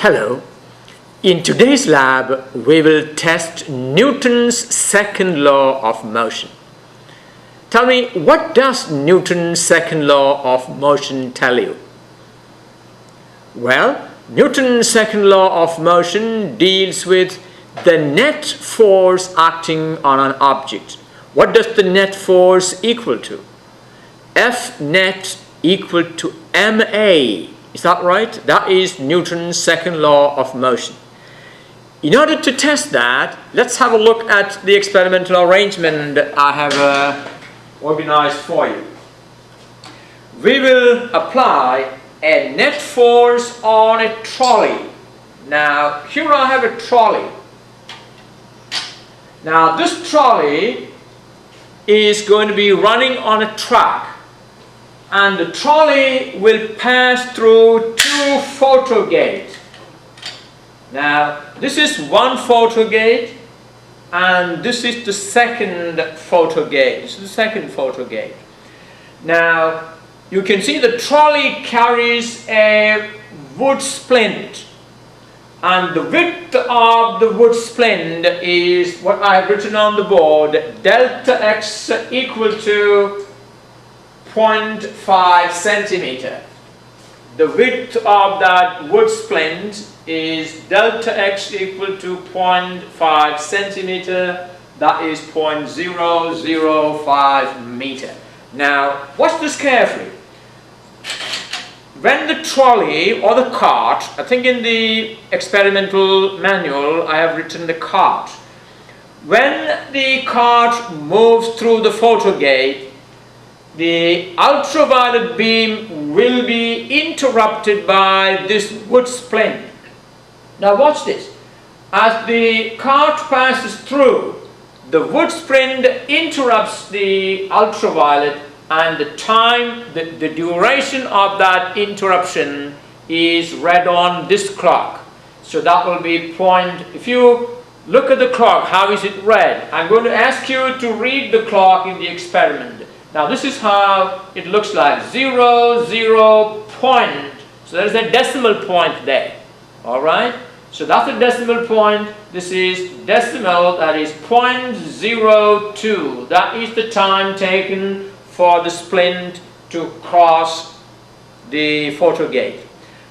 Hello. In today's lab, we will test Newton's second law of motion. Tell me, what does Newton's second law of motion tell you? Well, Newton's second law of motion deals with the net force acting on an object. What does the net force equal to? F net equal to ma. Is that right? That is Newton's second law of motion. In order to test that, let's have a look at the experimental arrangement I have organized for you. We will apply a net force on a trolley. Now, here I have a trolley. Now, this trolley is going to be running on a track, and the trolley will pass through two photo gates. Now, this is one photo gate, and this is the second photo gate. This is the second photo gate. Now, you can see the trolley carries a wood splint, and the width of the wood splint is what I have written on the board, delta x equal to 0.5 centimeter. The width of that wood splint is delta x equal to 0.5 centimeter. That is 0.005 meter. Now, watch this carefully. When the trolley or the cart, I think in the experimental manual I have written the cart. When the cart moves through the photo gate, the ultraviolet beam will be interrupted by this wood splint. Now watch this. As the cart passes through, the wood splint interrupts the ultraviolet, and the time, the duration of that interruption is read on this clock. So that will be if you look at the clock, how is it read? I'm going to ask you to read the clock in the experiment. Now this is how it looks like, 0, 0 point. So there's a decimal point there. Alright? So that's a decimal point. This is decimal, that is 0.02. That is the time taken for the splint to cross the photo gate.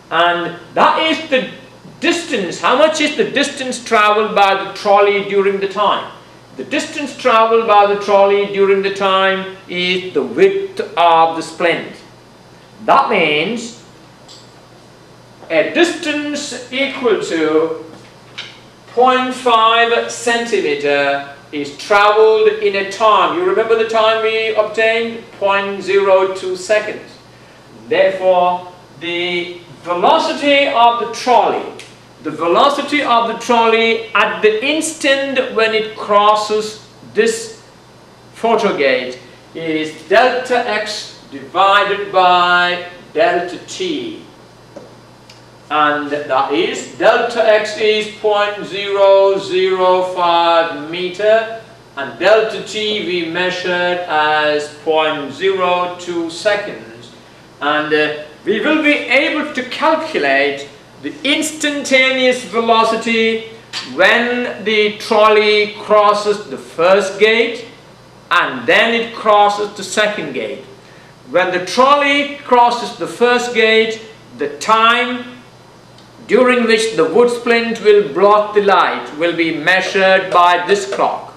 And that is the distance. How much is the distance traveled by the trolley during the time? The distance traveled by the trolley during the time is the width of the splint. That means a distance equal to 0.5 centimeter is traveled in a time. You remember the time we obtained? 0.02 seconds. Therefore, the velocity of the trolley at the instant when it crosses this photo gate is delta x divided by delta t. And that is, delta x is 0.005 meter, and delta t we measured as 0.02 seconds. And we will be able to calculate the instantaneous velocity when the trolley crosses the first gate and then it crosses the second gate. When the trolley crosses the first gate, the time during which the wood splint will block the light will be measured by this clock.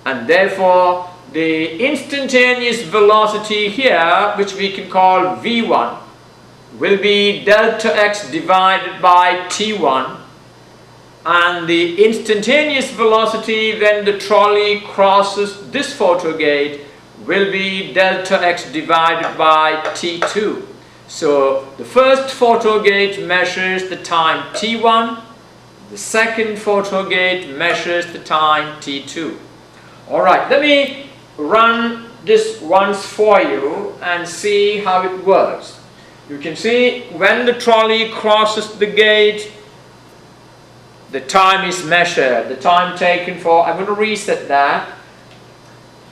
And therefore, the instantaneous velocity here, which we can call v1, will be delta x divided by t1, and the instantaneous velocity when the trolley crosses this photo gate will be delta x divided by t2. So the first photo gate measures the time t1, the second photo gate measures the time t2. Alright, let me run this once for you and see how it works. You can see when the trolley crosses the gate, the time is measured, the time taken for, I'm going to reset that.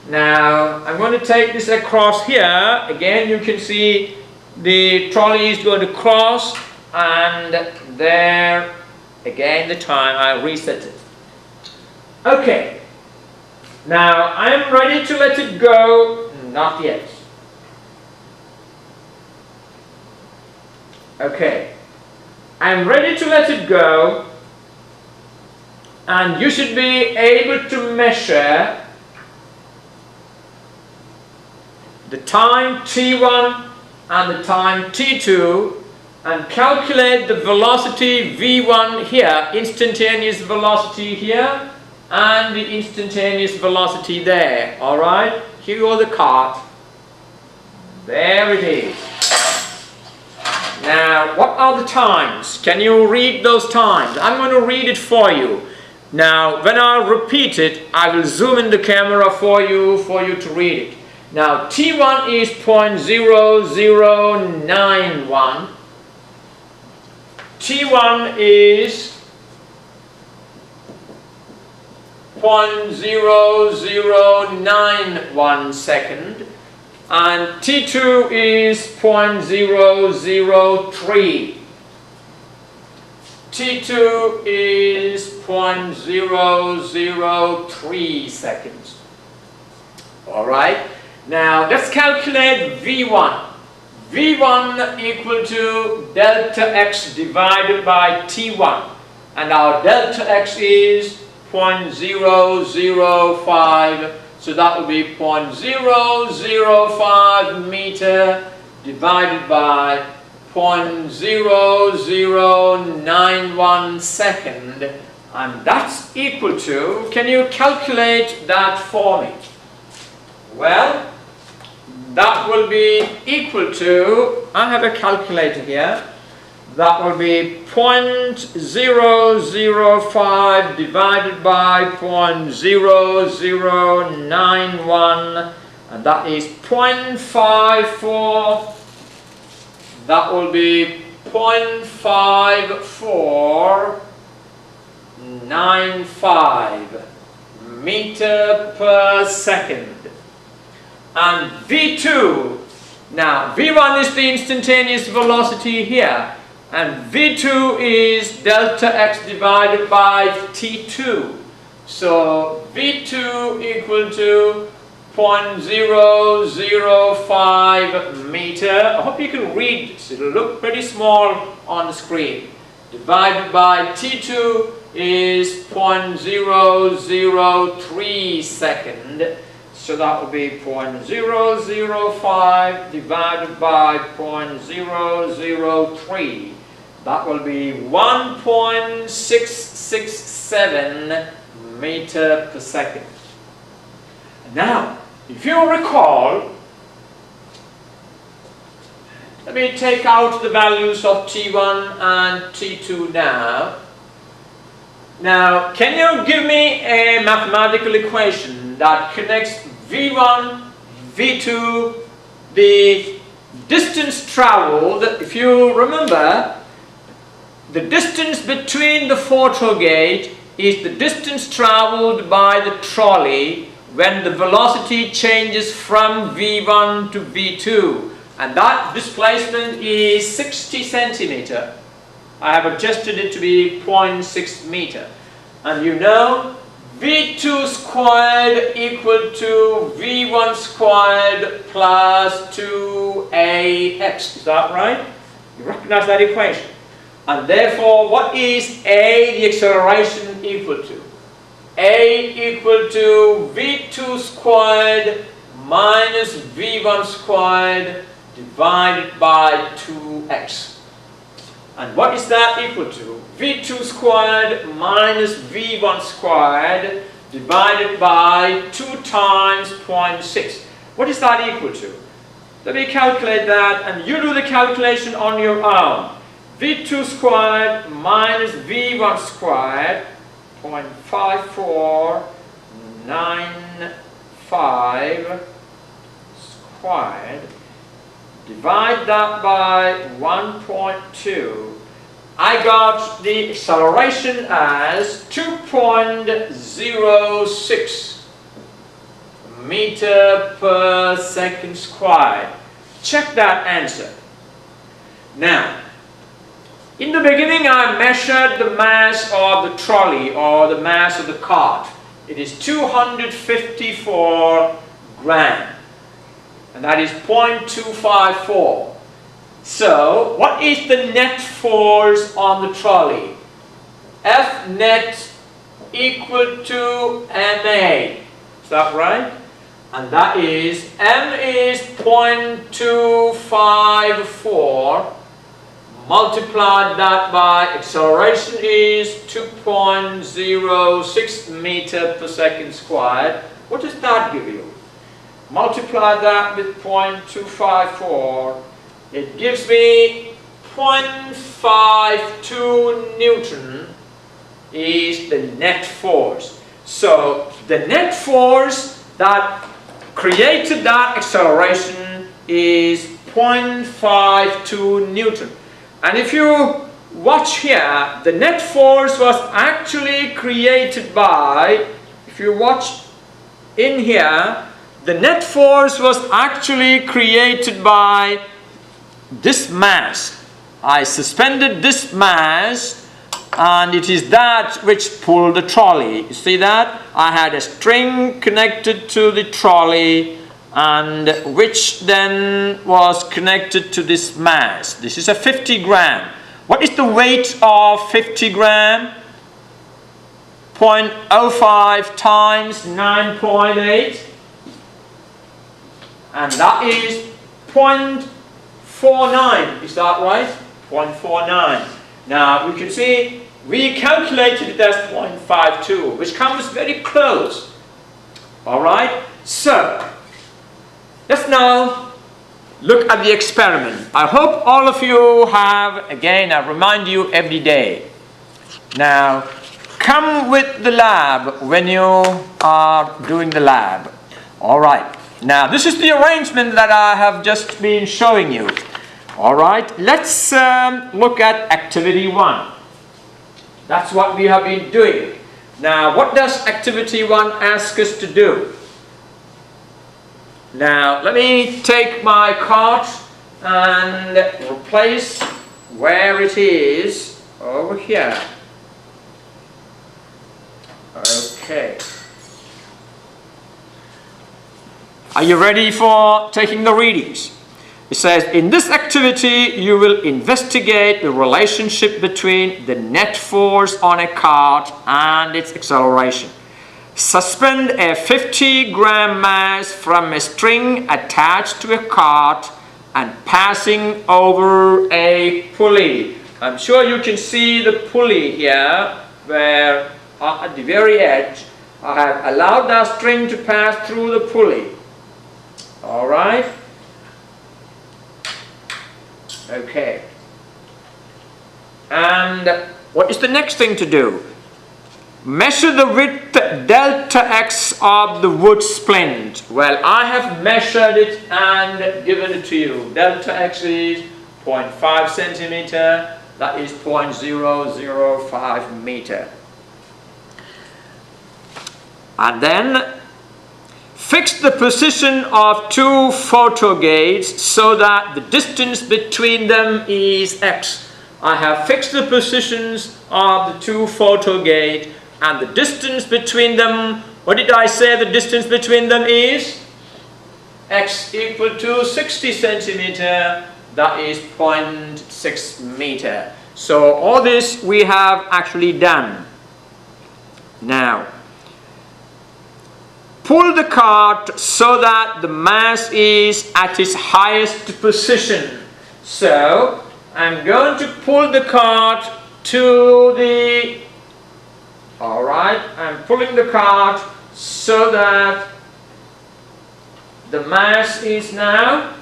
Now, I'm going to take this across here. Again, you can see the trolley is going to cross, and and there again the time, I reset it. Okay, now I am ready to let it go. Not yet. Okay, I am ready to let it go, and you should be able to measure the time t1 and the time t2 and calculate the velocity v1 here, instantaneous velocity here, and the instantaneous velocity there. Alright, here go the cart. There it is. Now, what are the times? Can you read those times? I'm going to read it for you. Now, when I repeat it, I will zoom in the camera for you to read it. Now, T1 is 0.0091. T1 is 0.0091 second. And T2 is 0.003. T2 is 0.003 seconds. Alright, now let's calculate V1. V1 equal to delta x divided by T1. And our delta x is 0.005. So that will be 0.005 meter divided by 0.0091 second, and that's equal to, can you calculate that for me? Well, that will be equal to, I have a calculator here, that will be 0.005 divided by 0.0091, and that is 0.54. That will be 0.5495 meter per second. And V2, now V1 is the instantaneous velocity here, and V2 is delta x divided by T2. So V2 equal to 0.005 meter. I hope you can read this. It'll look pretty small on the screen. Divided by T2 is 0.003 second. So that will be 0.005 divided by 0.003. That will be 1.667 meter per second. Now, if you recall, let me take out the values of T1 and T2 now. Now, can you give me a mathematical equation that connects V1, V2, the distance traveled? If you remember, the distance between the photo gate is the distance traveled by the trolley when the velocity changes from V1 to V2, and that displacement is 60 centimeter. I have adjusted it to be 0.6 meter, and you know V2 squared equal to V1 squared plus 2AX. Is that right? You recognize that equation? And therefore, what is A, the acceleration, equal to? A equal to V2 squared minus V1 squared divided by 2x. And what is that equal to? V2 squared minus V1 squared divided by 2 times 0.6. What is that equal to? Let me calculate that, and you do the calculation on your own. V2 squared minus V1 squared, 0.5495 squared, divide that by 1.2. I got the acceleration as 2.06 meter per second squared. Check that answer. Now, In the beginning, I measured the mass of the trolley or the mass of the cart. It is 254 gram, and that is 0.254. So, what is the net force on the trolley? F net equal to MA. Is that right? And that is, M is 0.254, multiplied that by acceleration is 2.06 meter per second squared. What does that give you? Multiply that with 0.254, it gives me 0.52 Newton is the net force. So the net force that created that acceleration is 0.52 Newton. And if you watch here, the net force was actually created by, if you watch in here, the net force was actually created by this mass. I suspended this mass, and it is that which pulled the trolley. You see that? I had a string connected to the trolley, and which then was connected to this mass. This is a 50 gram. What is the weight of 50 gram? 0.05 times 9.8, and that is 0.49. Is that right? 0.49. Now we can see we calculated it as 0.52, which comes very close. Alright, so let's now look at the experiment. I hope all of you have, again I remind you every day, now come with the lab when you are doing the lab. Alright, now this is the arrangement that I have just been showing you. Alright, let's look at activity 1. That's what we have been doing. Now, what does activity 1 ask us to do? Now, let me take my cart and replace where it is over here. Okay. Are you ready for taking the readings? It says, in this activity, you will investigate the relationship between the net force on a cart and its acceleration. Suspend a 50 gram mass from a string attached to a cart and passing over a pulley. I'm sure you can see the pulley here, where at the very edge, I have allowed that string to pass through the pulley. Alright? Okay. And what is the next thing to do? Measure the width delta x of the wood splint. Well, I have measured it and given it to you. Delta x is 0.5 centimeter. That is 0.005 meter. And then fix the position of two photo gates so that the distance between them is x. I have fixed the positions of the two photo gates, and the distance between them, what did I say the distance between them is? X equal to 60 centimeter, that is 0.6 meter. So all this we have actually done. Now, pull the cart so that the mass is at its highest position. So, I'm going to pull the cart to the... Alright, I'm pulling the cart so that the mass is now...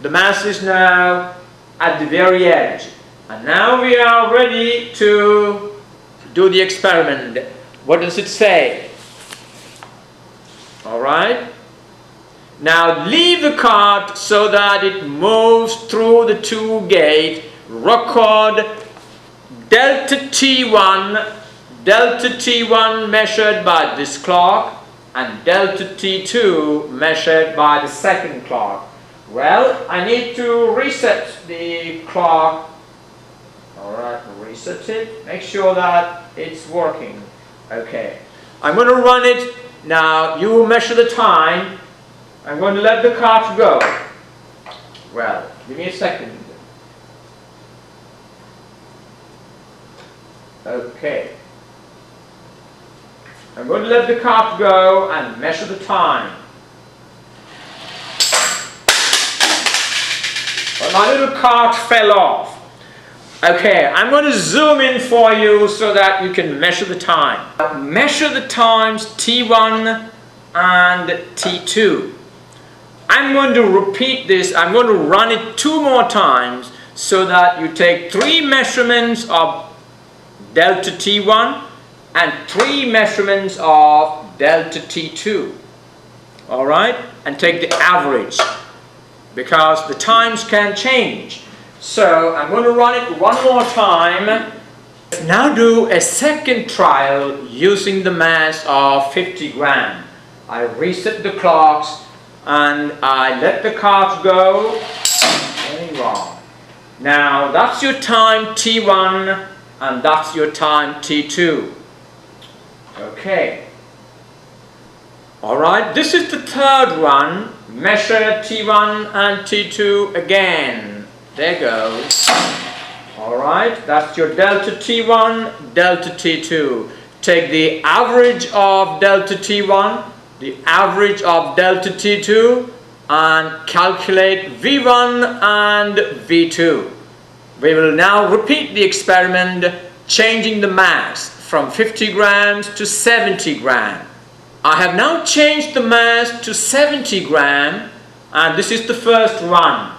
The mass is now at the very edge. And now we are ready to do the experiment. What does it say? Alright. Now leave the cart so that it moves through the two gates. Record delta T1 measured by this clock, and delta T2 measured by the second clock. Well, I need to reset the clock. Alright, reset it. Make sure that it's working. Okay. I'm going to run it. Now, you measure the time. I'm going to let the cart go. Well, give me a second. Okay. I'm going to let the cart go and measure the time. But my little cart fell off. Okay, I'm going to zoom in for you so that you can measure the time. Measure the times T1 and T2. I'm going to repeat this. I'm going to run it 2 more times so that you take 3 measurements of delta T1 and 3 measurements of delta T2. Alright? And take the average, because the times can change. So I'm going to run it 1 more time. Now do a second trial using the mass of 50 gram. I reset the clocks and I let the cart go. Very wrong. Now that's your time T1 and that's your time T2. Okay. Alright, this is the third run. Measure T1 and T2 again. There goes. Alright, that's your delta T1, delta T2. Take the average of delta T1, the average of delta T2, and calculate V1 and V2. We will now repeat the experiment, changing the mass from 50 grams to 70 gram. I have now changed the mass to 70 gram, and this is the first run.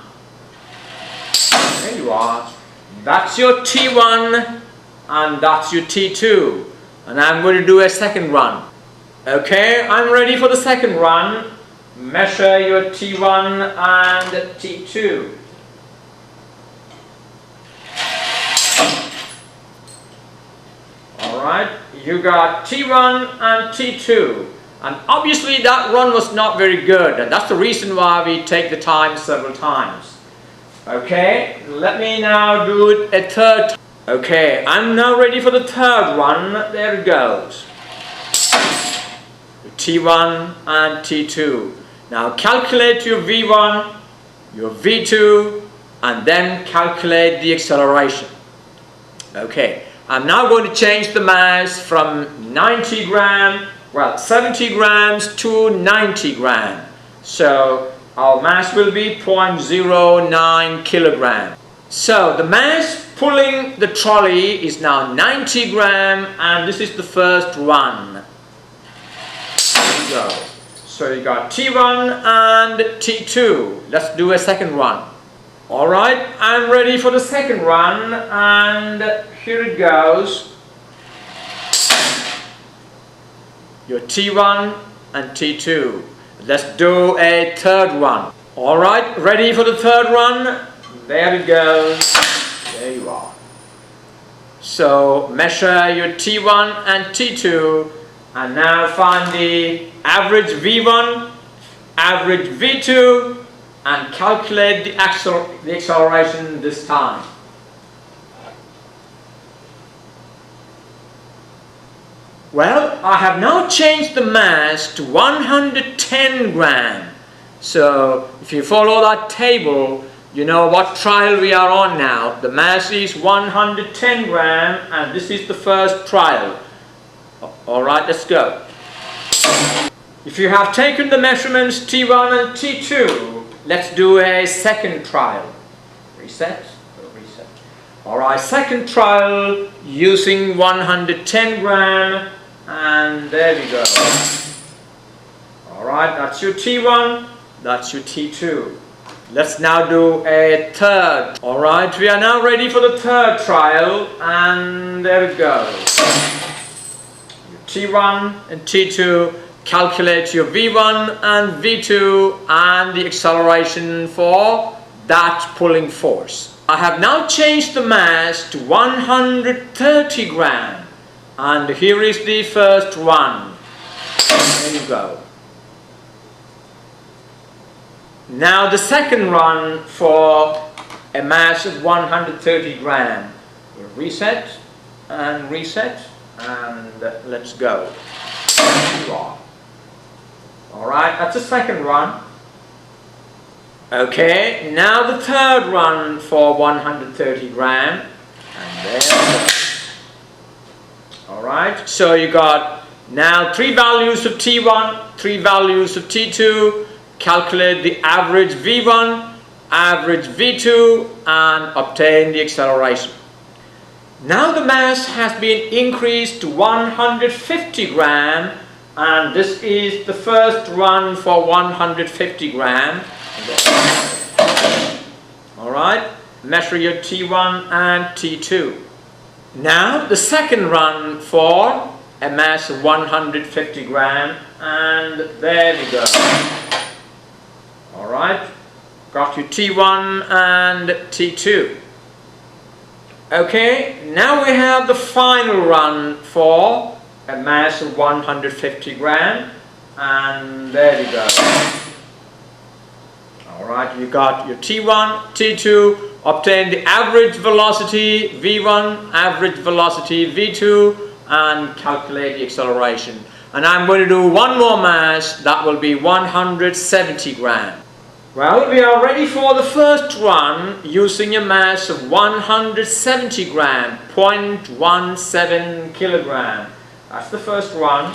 There you are. That's your T1 and that's your T2. And I'm going to do a second run. Okay, I'm ready for the second run. Measure your T1 and T2. Alright, you got T1 and T2. And obviously that run was not very good, and that's the reason why we take the time several times. Okay, let me now do it a third time. Okay, I'm now ready for the third one. There it goes. T1 and T2. Now calculate your V1, your V2, and then calculate the acceleration. Okay, I'm now going to change the mass from 90 gram, well, 70 grams to 90 gram. So our mass will be 0.09 kilogram. So the mass pulling the trolley is now 90 gram, and this is the first run. There you go. So you got T1 and T2. Let's do a second run. Alright, I'm ready for the second run, and here it goes. Your T1 and T2. Let's do a third run. Alright, ready for the third run? There it goes. There you are. So measure your T1 and T2, and now find the average V1, average V2, and calculate the acceleration this time. Well, I have now changed the mass to 110 gram. So if you follow that table, you know what trial we are on now. The mass is 110 gram, and this is the first trial. Alright, let's go. If you have taken the measurements T1 and T2, let's do a second trial. Reset. Reset. Alright, second trial using 110 gram, and there we go. Alright, that's your T1, that's your T2. Let's now do a third. Alright, we are now ready for the third trial, and there it goes. Your T1 and T2, calculate your V1 and V2 and the acceleration for that pulling force. I have now changed the mass to 130 gram, and here is the first one. There you go. Now the second run for a mass of 130 gram. We'll reset and reset, and let's go. Alright, that's the second run. Okay, now the third run for 130 gram. And there we go. Alright, so you got now 3 values of T1, 3 values of T2. Calculate the average V1, average V2, and obtain the acceleration. Now the mass has been increased to 150 gram, and this is the first run for 150 gram. Alright, measure your T1 and T2. Now the second run for a mass of 150 gram, and there we go. Alright, got your T1 and T2. Okay, now we have the final run for a mass of 150 gram, and there we go. Alright, you got your T1, T2, obtain the average velocity V1, average velocity V2, and calculate the acceleration. And I'm going to do one more mass, that will be 170 gram. Well, we are ready for the first run using a mass of 170 gram, 0.17 kilogram. That's the first run.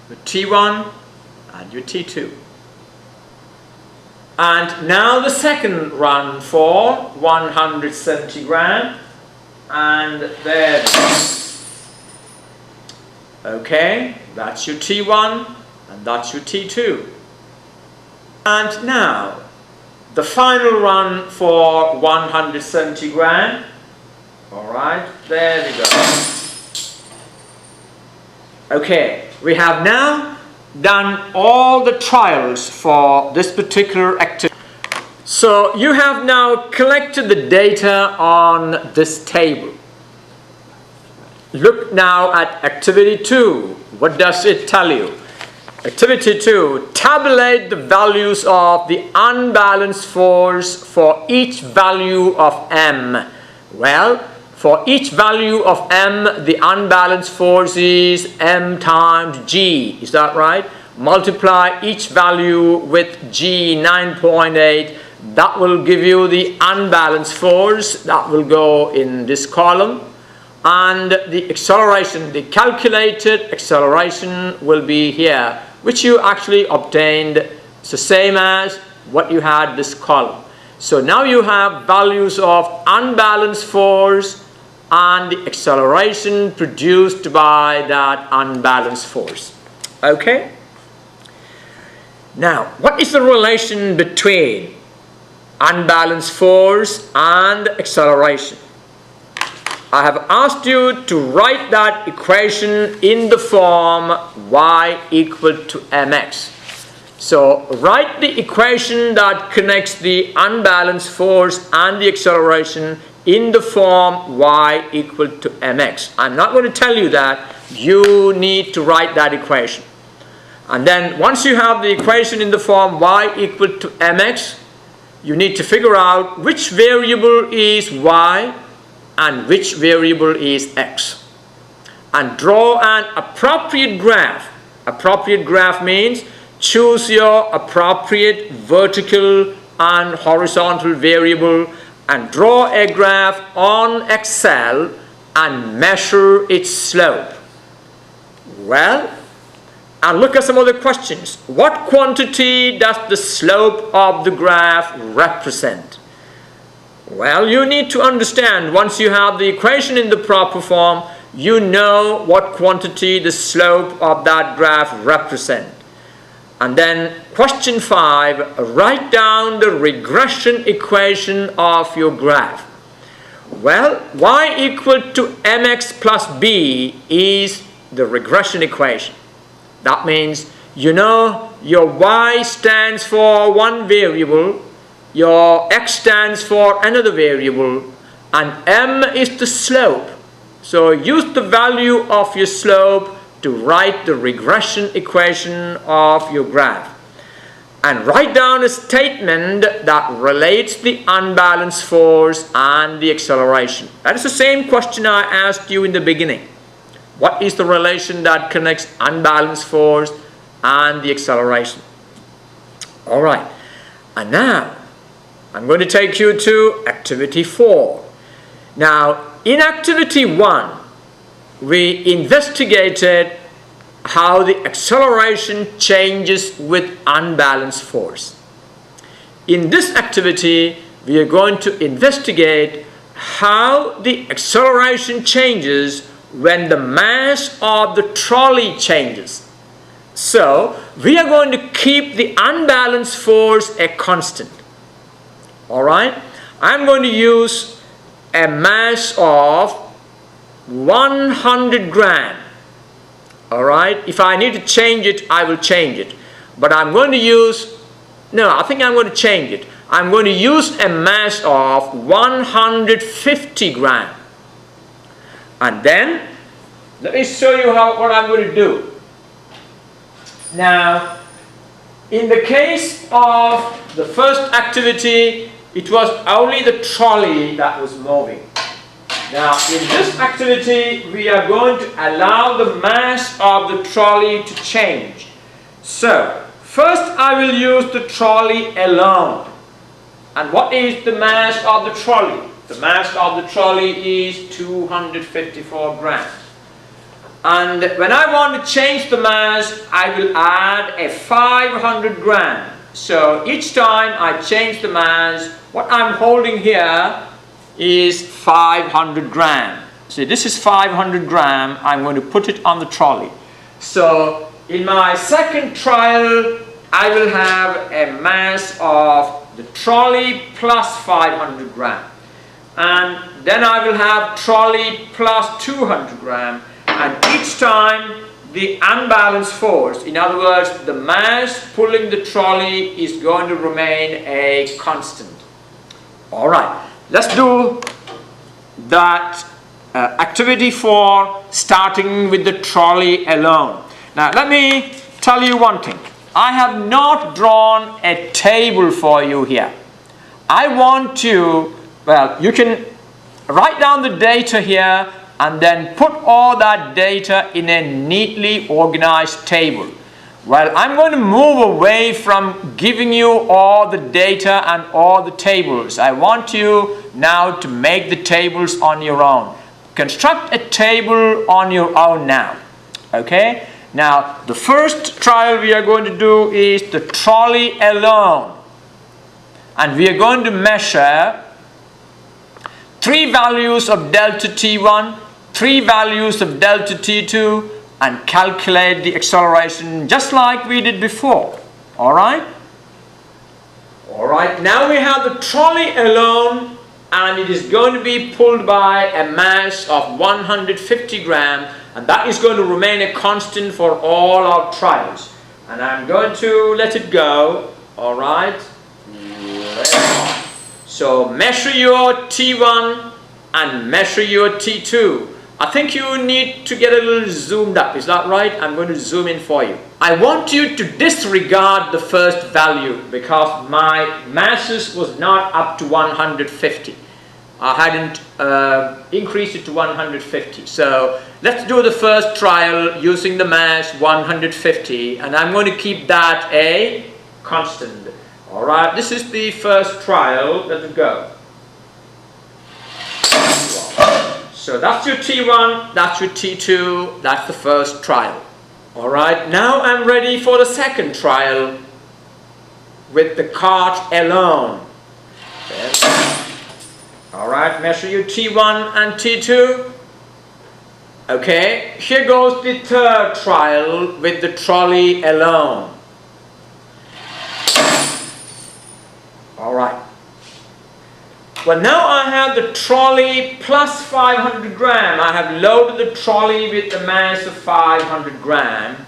Your T1 and your T2. And now the second run for 170 gram, and there we go. Okay, that's your T1 and that's your T2. And now the final run for 170 gram. Alright, there we go. Okay, we have now done all the trials for this particular activity. So you have now collected the data on this table. Look now at activity 2. What does it tell you? Activity 2, tabulate the values of the unbalanced force for each value of M. Well, for each value of M, the unbalanced force is M times G. Is that right? Multiply each value with G 9.8. That will give you the unbalanced force. That will go in this column. And the acceleration, the calculated acceleration will be here, which you actually obtained. It's the same as what you had this column. So now you have values of unbalanced force and the acceleration produced by that unbalanced force. Okay? Now, what is the relation between unbalanced force and acceleration? I have asked you to write that equation in the form y equal to mx. So write the equation that connects the unbalanced force and the acceleration in the form y equal to mx. I'm not going to tell you that. You need to write that equation. And then once you have the equation in the form y equal to mx, you need to figure out which variable is y and which variable is x. And draw an appropriate graph. Appropriate graph means choose your appropriate vertical and horizontal variable and draw a graph on Excel and measure its slope. Well, and look at some other questions. What quantity does the slope of the graph represent? Well, you need to understand, once you have the equation in the proper form, you know what quantity the slope of that graph represents. And then question 5, write down the regression equation of your graph. Well, y equal to mx plus b is the regression equation. That means you know your y stands for one variable, your x stands for another variable, and m is the slope. So use the value of your slope to write the regression equation of your graph. And write down a statement that relates the unbalanced force and the acceleration. That is the same question I asked you in the beginning. What is the relation that connects unbalanced force and the acceleration? All right. And now, I'm going to take you to activity 4. Now, in activity 1, we investigated how the acceleration changes with unbalanced force. In this activity, we are going to investigate how the acceleration changes when the mass of the trolley changes. So, we are going to keep the unbalanced force a constant. Alright? I'm going to use a mass of 100 gram. Alright? If I need to change it, I will change it. But I'm going to use, no, I think I'm going to change it. I'm going to use a mass of 150 gram. And then, let me show you what I'm going to do. Now, in the case of the first activity, it was only the trolley that was moving. Now, in this activity, we are going to allow the mass of the trolley to change. So, first I will use the trolley alone. And what is the mass of the trolley? The mass of the trolley is 254 grams. And when I want to change the mass, I will add a 500 gram. So each time I change the mass, what I'm holding here is 500 gram. So this is 500 gram. I'm going to put it on the trolley. So in my second trial, I will have a mass of the trolley plus 500 gram. And then I will have trolley plus 200 gram. And each time the unbalanced force, in other words, the mass pulling the trolley is going to remain a constant. Alright, let's do that activity 4 starting with the trolley alone. Now let me tell you one thing. I have not drawn a table for you here. I want you, well, you can write down the data here and then put all that data in a neatly organized table. Well, I'm going to move away from giving you all the data and all the tables. I want you now to make the tables on your own. Construct a table on your own now. Okay? Now, the first trial we are going to do is the trolley alone. And we are going to measure 3 values of delta T1, 3 values of delta T2, and calculate the acceleration just like we did before. Alright? Alright, now we have the trolley alone, and it is going to be pulled by a mass of 150 gram, and that is going to remain a constant for all our trials. And I'm going to let it go. Alright? So measure your T1 and measure your T2. I think you need to get a little zoomed up. Is that right? I'm going to zoom in for you. I want you to disregard the first value because my masses was not up to 150. I hadn't increased it to 150. So let's do the first trial using the mass 150, and I'm going to keep that a constant. Alright, this is the first trial. Let it go. So that's your T1, that's your T2, that's the first trial. Alright, now I'm ready for the second trial with the cart alone. Alright, measure your T1 and T2. Okay, here goes the third trial with the trolley alone. Alright. Well, now I have the trolley plus 500 gram. I have loaded the trolley with the mass of 500 gram.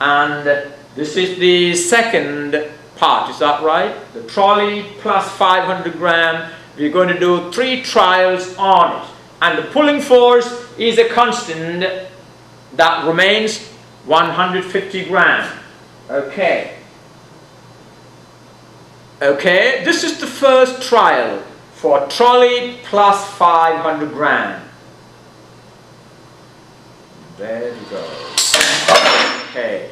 And this is the second part, is that right? The trolley plus 500 gram. We're going to do 3 trials on it. And the pulling force is a constant. that remains 150 gram. Okay. Okay, this is the first trial for trolley plus 500 gram. There you go. Okay.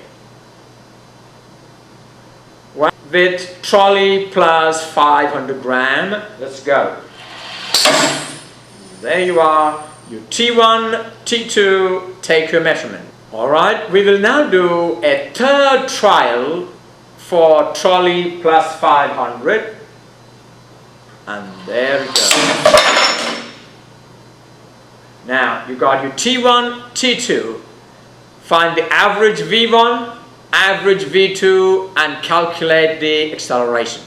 With trolley plus 500 gram, let's go. There you are, your T1, T2, take your measurement. Alright, we will now do a third trial for trolley plus 500. And there we go. Now, you got your T1, T2. Find the average V1, average V2 and calculate the acceleration.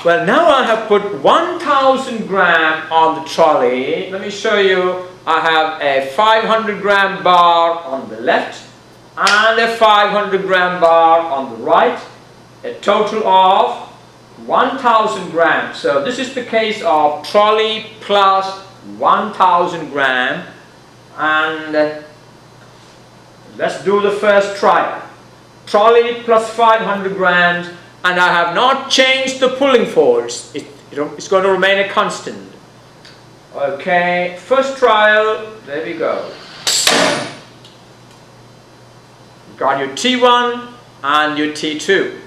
Well, now I have put 1000 gram on the trolley. Let me show you. I have a 500 gram bar on the left and a 500 gram bar on the right. A total of 1000 grams. So this is the case of trolley plus 1000 gram. And let's do the first trial. Trolley plus 500 grams, and I have not changed the pulling force. It's going to remain a constant. Okay, first trial, there we go. Got your T1 and your T2.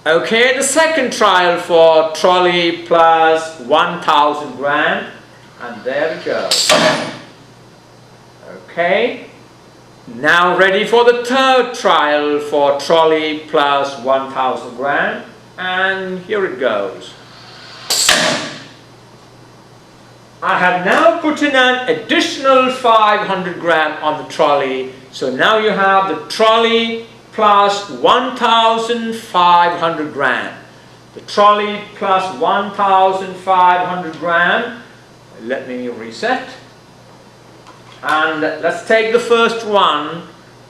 Okay, the second trial for trolley plus 1000 gram, and there we go. Okay. Now ready for the third trial for trolley plus 1000 gram, and here it goes. I have now put in an additional 500 gram on the trolley, so now you have the trolley plus 1500 gram. The trolley plus 1500 gram. Let me reset. And let's take the first one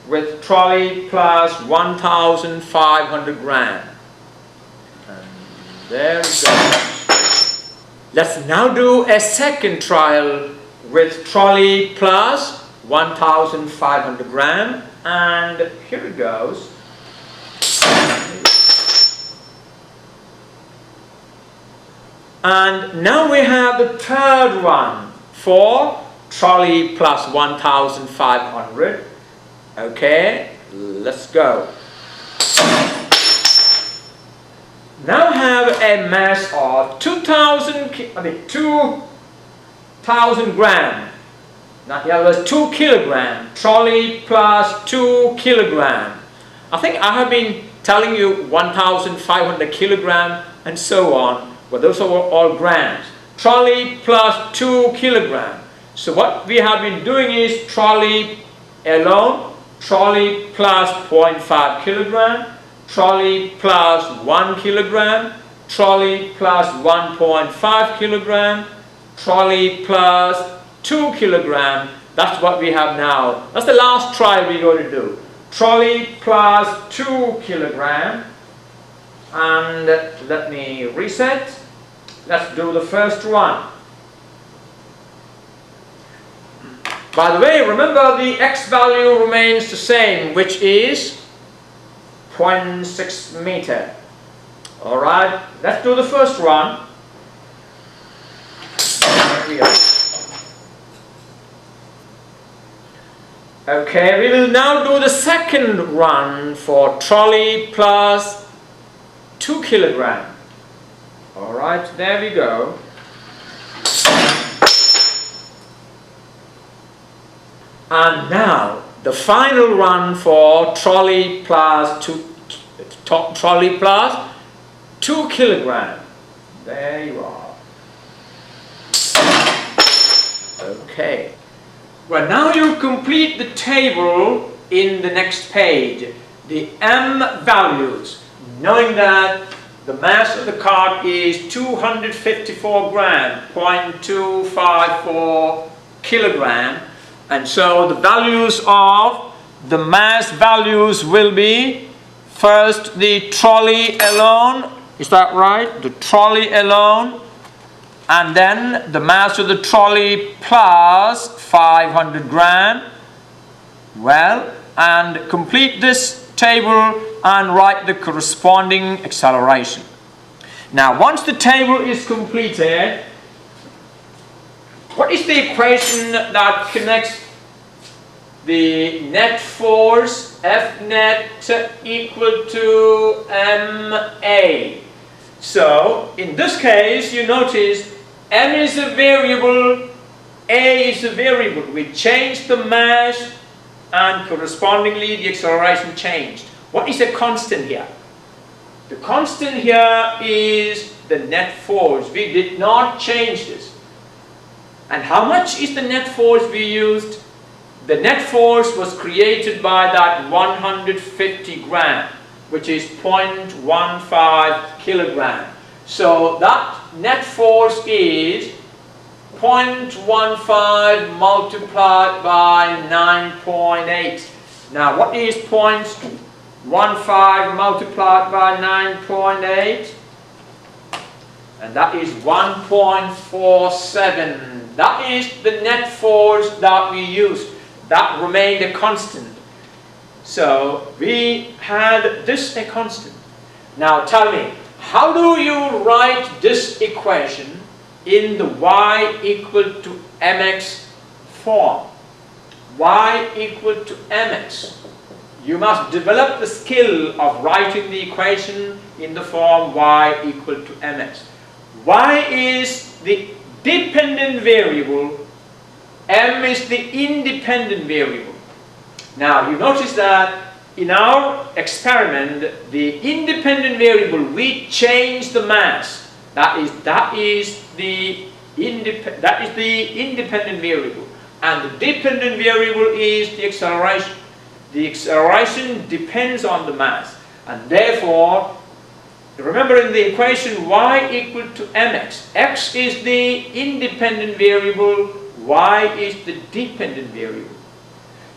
with trolley plus 1500 gram. And there we go. Let's now do a second trial with trolley plus 1500 gram. And here it goes. And now we have the third one for trolley plus 1500. Okay, let's go. Now have a mass of 2000 gram. Now here was 2 kilogram. Trolley plus 2 kilogram. I think I have been telling you 1500 kilogram and so on, but those are all grams. Trolley plus 2 kilogram. So what we have been doing is trolley alone, trolley plus 0.5 kilogram, trolley plus 1 kilogram, trolley plus 1.5 kilogram, trolley plus 2 kilogram. That's what we have now. That's the last trial we're going to do. Trolley plus 2 kilogram. And let me reset. Let's do the first one. By the way, remember the x value remains the same, which is 0.6 meter. Alright, let's do the first one. There we go. Okay, we will now do the second run for trolley plus 2 kilogram. Alright, there we go. And now the final run for trolley plus 2 kilogram. There you are. Okay. Well, now you complete the table in the next page. The M values, knowing that the mass of the cart is 254 gram, 0.254 kilogram. And so the values of the mass values will be first the trolley alone, is that right? The trolley alone, and then the mass of the trolley plus 500 gram, Well, and complete this table and write the corresponding acceleration. Now, once the table is completed, what is the equation that connects the net force F net equal to ma? So, in this case, you notice m is a variable, a is a variable. We changed the mass and correspondingly the acceleration changed. What is the constant here? The constant here is the net force. We did not change this. And how much is the net force we used? The net force was created by that 150 gram, which is 0.15 kilogram. So that net force is 0.15 multiplied by 9.8. Now what is 0.15 multiplied by 9.8? And that is 1.47. That is the net force that we used. That remained a constant. So we had this a constant. Now tell me, how do you write this equation in the y equal to mx form? Y equal to mx. You must develop the skill of writing the equation in the form y equal to mx. Y is the dependent variable, m is the independent variable. Now you notice that in our experiment, the independent variable, we change the mass. That is the independent variable, and the dependent variable is the acceleration. The acceleration depends on the mass, and therefore, remember in the equation y equal to mx, x is the independent variable, y is the dependent variable.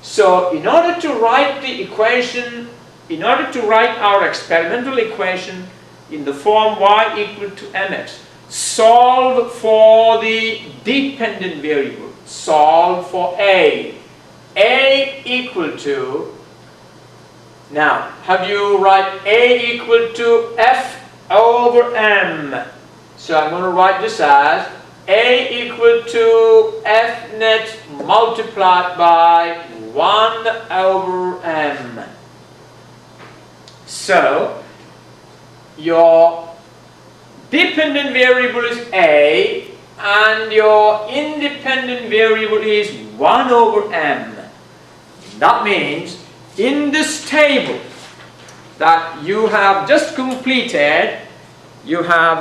So in order to write the equation, in order to write our experimental equation in the form y equal to mx, solve for the dependent variable. Solve for a. A equal to, now have you write a equal to f over m. So I'm going to write this as a equal to f net multiplied by 1 over m. So your dependent variable is a and your independent variable is 1 over m. That means in this table that you have just completed, you have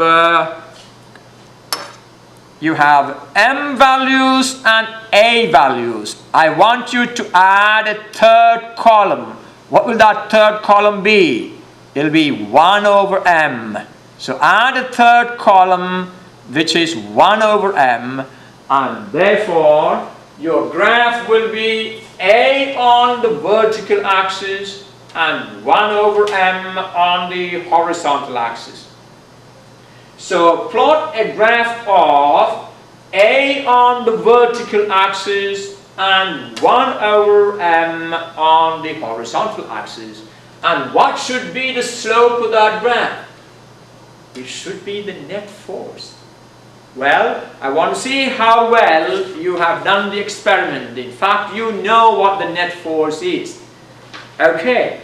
m values and a values. I want you to add a third column. What will that third column be? It will be 1 over m. So add a third column, which is 1 over m, and therefore your graph will be a on the vertical axis and 1 over m on the horizontal axis. So plot a graph of a on the vertical axis and 1 over m on the horizontal axis. And what should be the slope of that graph? It should be the net force. Well, I want to see how well you have done the experiment. In fact, you know what the net force is. Okay.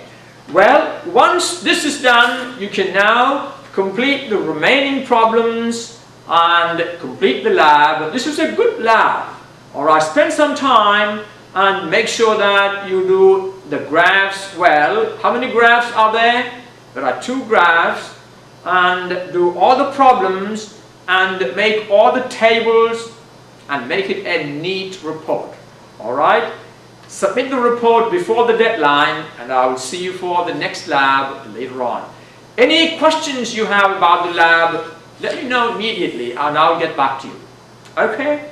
Well, once this is done, you can now complete the remaining problems and complete the lab. This is a good lab. Alright, spend some time and make sure that you do the graphs well. How many graphs are there? There are 2 graphs. And do all the problems and make all the tables and make it a neat report. Alright? Submit the report before the deadline and I will see you for the next lab later on. Any questions you have about the lab, let me know immediately and I'll get back to you. Okay?